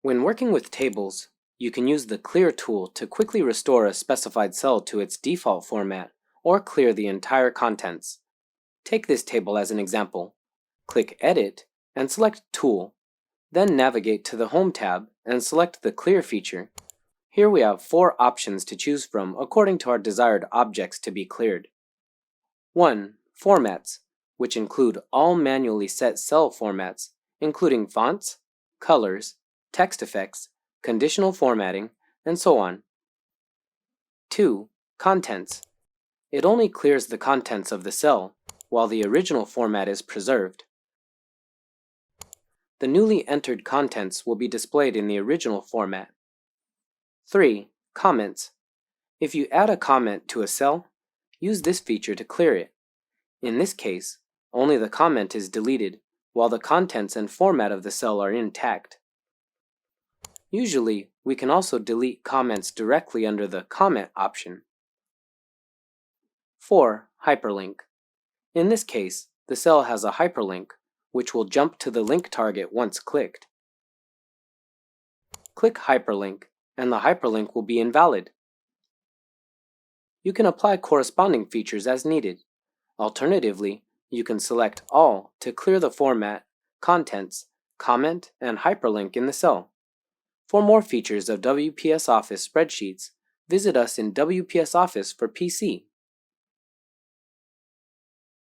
When working with tables, you can use the Clear tool to quickly restore a specified cell to its default format or clear the entire contents. Take this table as an example. Click Edit and select Tool. Then navigate to the Home tab and select the Clear feature. Here we have 4 options to choose from according to our desired objects to be cleared. 1. Formats, which include all manually set cell formats, including fonts, colors, text effects, conditional formatting, and so on. 2. Contents. It only clears the contents of the cell, while the original format is preserved. The newly entered contents will be displayed in the original format. 3. Comments. If you add a comment to a cell, use this feature to clear it. In this case, only the comment is deleted, while the contents and format of the cell are intact. Usually, we can also delete comments directly under the Comment option. 4. Hyperlink. In this case, the cell has a hyperlink, which will jump to the link target once clicked. Click Hyperlink, and the hyperlink will be invalid. You can apply corresponding features as needed. Alternatively, you can select All to clear the format, contents, comment, and hyperlink in the cell. For more features of WPS Office spreadsheets, visit us in WPS Office for PC.